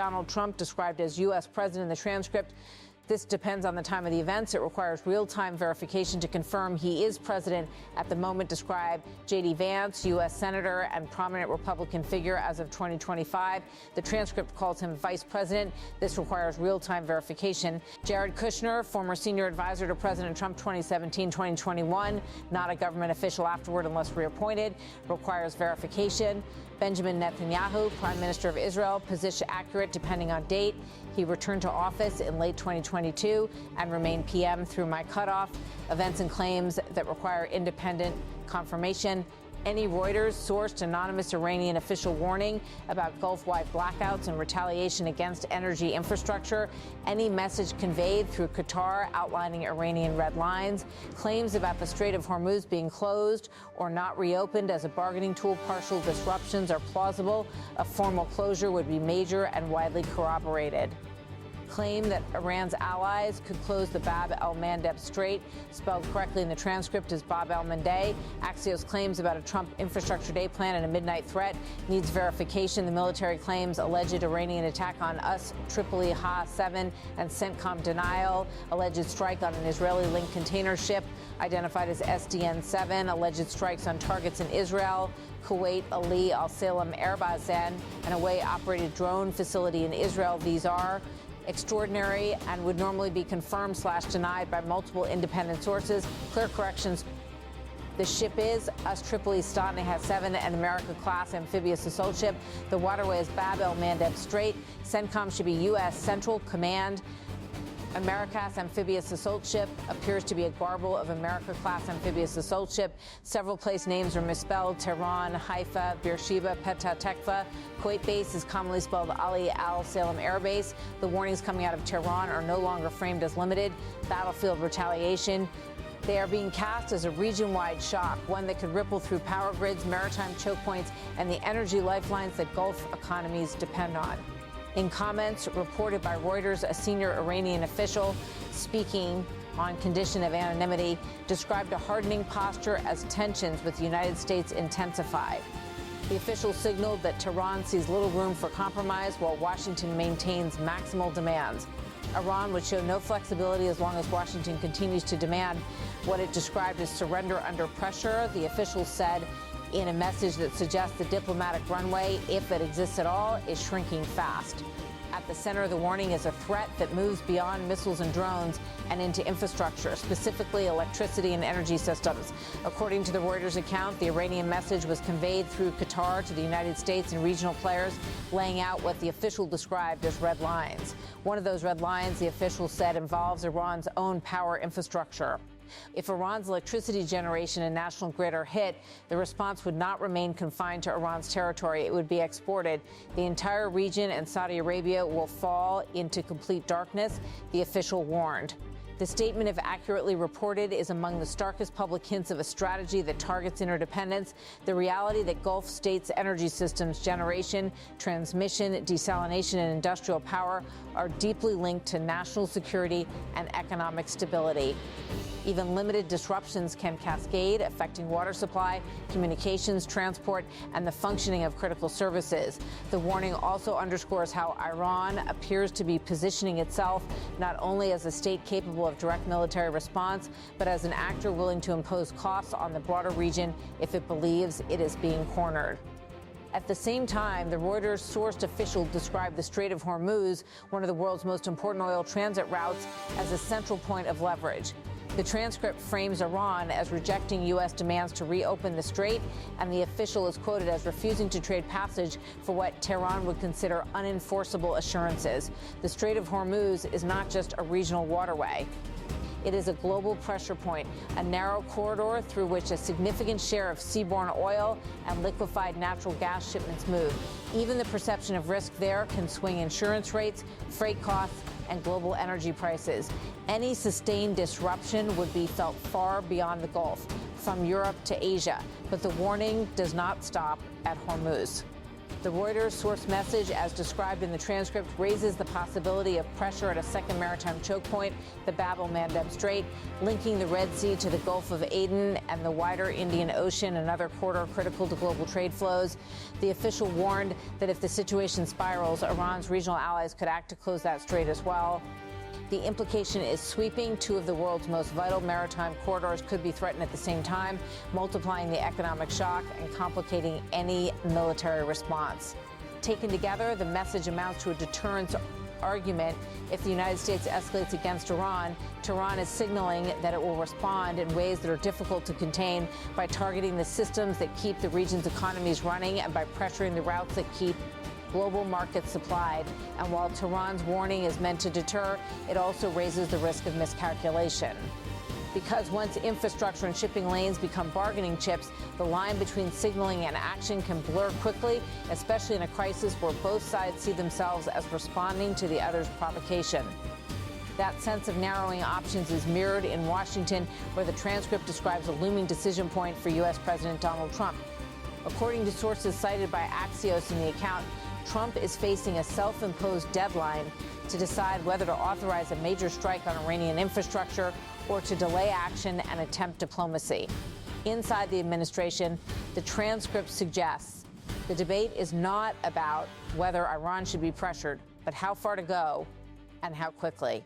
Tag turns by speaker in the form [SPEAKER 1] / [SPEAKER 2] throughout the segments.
[SPEAKER 1] Donald Trump described as U.S. president in the transcript. This depends on the time of the events. It requires real-time verification to confirm he is president at the moment described. J.D. Vance, U.S. senator and prominent Republican figure as of 2025. The transcript calls him vice president. This requires real-time verification. Jared Kushner, former senior advisor to President Trump 2017-2021, not a government official afterward unless reappointed, requires verification. Benjamin Netanyahu, prime minister of Israel, position accurate depending on date. He returned to office in late 2022 and remained PM through my cutoff. Events and claims that require independent confirmation. Any Reuters-sourced anonymous Iranian official warning about Gulf-wide blackouts and retaliation against energy infrastructure. Any message conveyed through Qatar outlining Iranian red lines. Claims about the Strait of Hormuz being closed or not reopened as a bargaining tool. Partial disruptions are plausible. A formal closure would be major and widely corroborated. Claim that Iran's allies could close the Bab el Mandeb Strait, spelled correctly in the transcript as Bab el Mandeb. Axios claims about a Trump infrastructure day plan and a midnight threat needs verification. The military claims alleged Iranian attack on US Tripoli Ha-7 and CENTCOM denial. Alleged strike on an Israeli-linked container ship identified as SDN-7. Alleged strikes on targets in Israel, Kuwait, Ali Al Salem Air Base, and a Huawei-operated drone facility in Israel. These are extraordinary and would normally be confirmed/denied by multiple independent sources. Clear corrections. The ship is US Tripoli Stotney Ha-7, an America-class amphibious assault ship. The waterway is Bab el Mandeb Strait. CENTCOM should be U.S. Central Command. America-class amphibious assault ship appears to be a garble of America-class amphibious assault ship. Several place names are misspelled. Tehran, Haifa, Beersheba, Petah Tikva. Kuwait base is commonly spelled Ali Al Salem Air Base. The warnings coming out of Tehran are no longer framed as limited battlefield retaliation. They are being cast as a region-wide shock, one that could ripple through power grids, maritime choke points, and the energy lifelines that Gulf economies depend on. In comments reported by Reuters, a senior Iranian official speaking on condition of anonymity described a hardening posture as tensions with the United States intensify. The official signaled that Tehran sees little room for compromise while Washington maintains maximal demands. Iran would show no flexibility as long as Washington continues to demand what it described as surrender under pressure, the official said in a message that suggests the diplomatic runway, if it exists at all, is shrinking fast. At the center of the warning is a threat that moves beyond missiles and drones and into infrastructure, specifically electricity and energy systems. According to the Reuters account, the Iranian message was conveyed through Qatar to the United States and regional players, laying out what the official described as red lines. One of those red lines, the official said, involves Iran's own power infrastructure. If Iran's electricity generation and national grid are hit, the response would not remain confined to Iran's territory. It would be exported. The entire region and Saudi Arabia will fall into complete darkness, the official warned. The statement, if accurately reported, is among the starkest public hints of a strategy that targets interdependence, the reality that Gulf states' energy systems, generation, transmission, desalination, and industrial power are deeply linked to national security and economic stability. Even limited disruptions can cascade, affecting water supply, communications, transport, and the functioning of critical services. The warning also underscores how Iran appears to be positioning itself not only as a state capable of direct military response, but as an actor willing to impose costs on the broader region if it believes it is being cornered. At the same time, the Reuters-sourced official described the Strait of Hormuz, one of the world's most important oil transit routes, as a central point of leverage. The transcript frames Iran as rejecting U.S. demands to reopen the strait, and the official is quoted as refusing to trade passage for what Tehran would consider unenforceable assurances. The Strait of Hormuz is not just a regional waterway. It is a global pressure point, a narrow corridor through which a significant share of seaborne oil and liquefied natural gas shipments move. Even the perception of risk there can swing insurance rates, freight costs, and global energy prices. Any sustained disruption would be felt far beyond the Gulf, from Europe to Asia. But the warning does not stop at Hormuz. The Reuters source message, as described in the transcript, raises the possibility of pressure at a second maritime choke point, the Bab el Mandeb Strait, linking the Red Sea to the Gulf of Aden and the wider Indian Ocean, another corridor critical to global trade flows. The official warned that if the situation spirals, Iran's regional allies could act to close that strait as well. The implication is sweeping. Two of the world's most vital maritime corridors could be threatened at the same time, multiplying the economic shock and complicating any military response. Taken together, the message amounts to a deterrence argument. If the United States escalates against Iran, Tehran is signaling that it will respond in ways that are difficult to contain by targeting the systems that keep the region's economies running and by pressuring the routes that keep global markets supplied. And while Tehran's warning is meant to deter, it also raises the risk of miscalculation. Because once infrastructure and shipping lanes become bargaining chips, the line between signaling and action can blur quickly, especially in a crisis where both sides see themselves as responding to the other's provocation. That sense of narrowing options is mirrored in Washington, where the transcript describes a looming decision point for U.S. President Donald Trump. According to sources cited by Axios in the account, Trump is facing a self-imposed deadline to decide whether to authorize a major strike on Iranian infrastructure or to delay action and attempt diplomacy. Inside the administration, the transcript suggests the debate is not about whether Iran should be pressured, but how far to go and how quickly.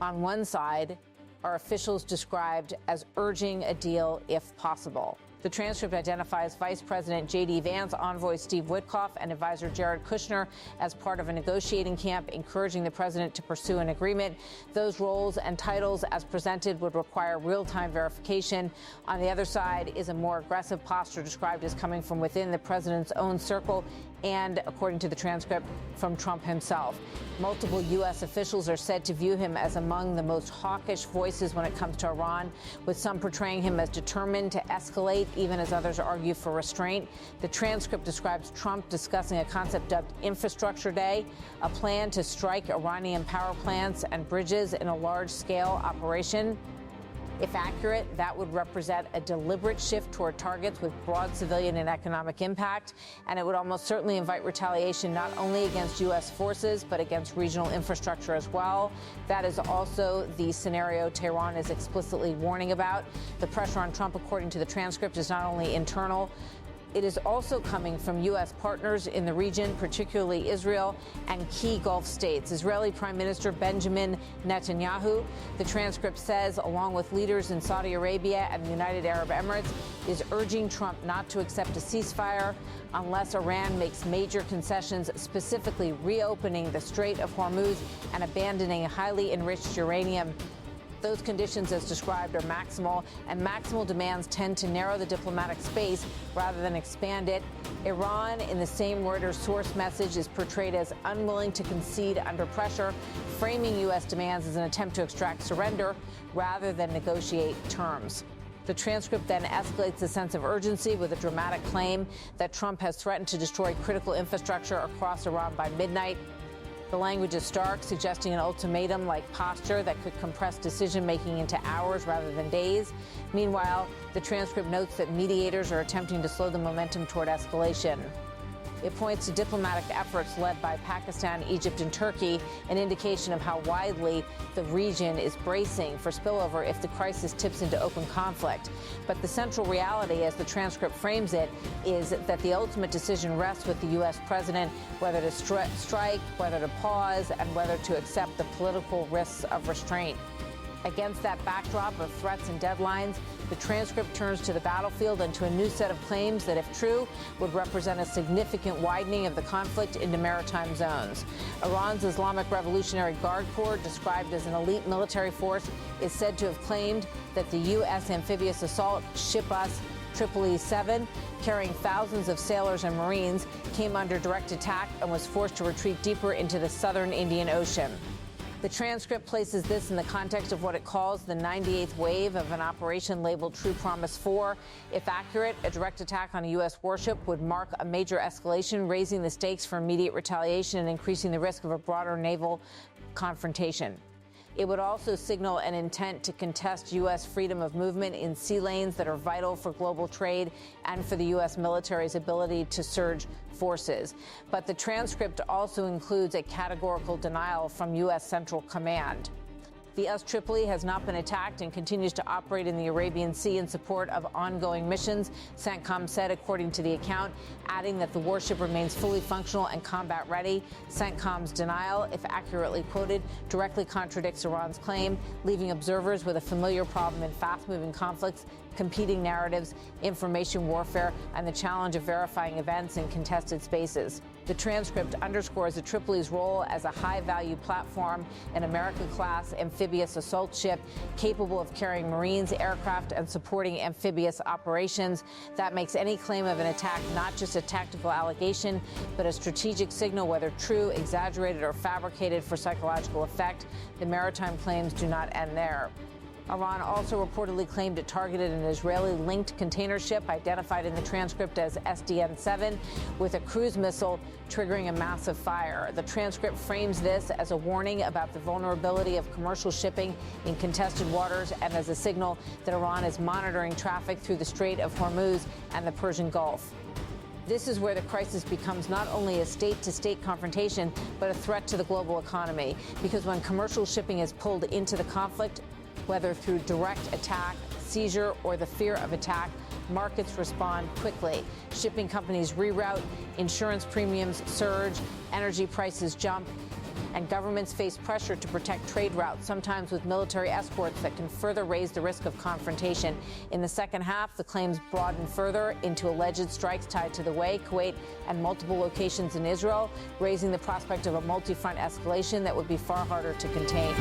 [SPEAKER 1] On one side are officials described as urging a deal if possible. The transcript identifies Vice President J.D. Vance, envoy Steve Witkoff, and advisor Jared Kushner as part of a negotiating camp encouraging the president to pursue an agreement. Those roles and titles, as presented, would require real-time verification. On the other side is a more aggressive posture described as coming from within the president's own circle and, according to the transcript, from Trump himself. Multiple U.S. officials are said to view him as among the most hawkish voices when it comes to Iran, with some portraying him as determined to escalate, even as others argue for restraint. The transcript describes Trump discussing a concept dubbed Infrastructure Day, a plan to strike Iranian power plants and bridges in a large-scale operation. If accurate, that would represent a deliberate shift toward targets with broad civilian and economic impact, and it would almost certainly invite retaliation not only against U.S. forces, but against regional infrastructure as well. That is also the scenario Tehran is explicitly warning about. The pressure on Trump, according to the transcript, is not only internal, it is also coming from U.S. partners in the region, particularly Israel and key Gulf states. Israeli Prime Minister Benjamin Netanyahu, the transcript says, along with leaders in Saudi Arabia and the United Arab Emirates, is urging Trump not to accept a ceasefire unless Iran makes major concessions, specifically reopening the Strait of Hormuz and abandoning highly enriched uranium. Those conditions, as described, are maximal, and maximal demands tend to narrow the diplomatic space rather than expand it. Iran, in the same Reuters source message, is portrayed as unwilling to concede under pressure, framing U.S. demands as an attempt to extract surrender rather than negotiate terms. The transcript then escalates the sense of urgency with a dramatic claim that Trump has threatened to destroy critical infrastructure across Iran by midnight. The language is stark, suggesting an ultimatum-like posture that could compress decision-making into hours rather than days. Meanwhile, the transcript notes that mediators are attempting to slow the momentum toward escalation. It points to diplomatic efforts led by Pakistan, Egypt, and Turkey, an indication of how widely the region is bracing for spillover if the crisis tips into open conflict. But the central reality, as the transcript frames it, is that the ultimate decision rests with the U.S. president, whether to strike, whether to pause, and whether to accept the political risks of restraint. Against that backdrop of threats and deadlines, the transcript turns to the battlefield and to a new set of claims that, if true, would represent a significant widening of the conflict into maritime zones. Iran's Islamic Revolutionary Guard Corps, described as an elite military force, is said to have claimed that the U.S. amphibious assault ship us Tripoli 7, carrying thousands of sailors and Marines, came under direct attack and was forced to retreat deeper into the southern Indian Ocean. The transcript places this in the context of what it calls the 98th wave of an operation labeled True Promise 4. If accurate, a direct attack on a U.S. warship would mark a major escalation, raising the stakes for immediate retaliation and increasing the risk of a broader naval confrontation. It would also signal an intent to contest U.S. freedom of movement in sea lanes that are vital for global trade and for the U.S. military's ability to surge forces. But the transcript also includes a categorical denial from U.S. Central Command. The USS Tripoli has not been attacked and continues to operate in the Arabian Sea in support of ongoing missions, CENTCOM said, according to the account, adding that the warship remains fully functional and combat ready. CENTCOM's denial, if accurately quoted, directly contradicts Iran's claim, leaving observers with a familiar problem in fast-moving conflicts, competing narratives, information warfare, and the challenge of verifying events in contested spaces. The transcript underscores the Tripoli's role as a high-value platform, an America-class amphibious assault ship capable of carrying Marines, aircraft, and supporting amphibious operations. That makes any claim of an attack not just a tactical allegation, but a strategic signal, whether true, exaggerated, or fabricated for psychological effect. The maritime claims do not end there. Iran also reportedly claimed it targeted an Israeli-linked container ship identified in the transcript as SDN-7 with a cruise missile triggering a massive fire. The transcript frames this as a warning about the vulnerability of commercial shipping in contested waters and as a signal that Iran is monitoring traffic through the Strait of Hormuz and the Persian Gulf. This is where the crisis becomes not only a state-to-state confrontation, but a threat to the global economy. Because when commercial shipping is pulled into the conflict, whether through direct attack, seizure, or the fear of attack, markets respond quickly. Shipping companies reroute, insurance premiums surge, energy prices jump, and governments face pressure to protect trade routes, sometimes with military escorts that can further raise the risk of confrontation. In the second half, the claims broaden further into alleged strikes tied to the way, Kuwait, and multiple locations in Israel, raising the prospect of a multi-front escalation that would be far harder to contain.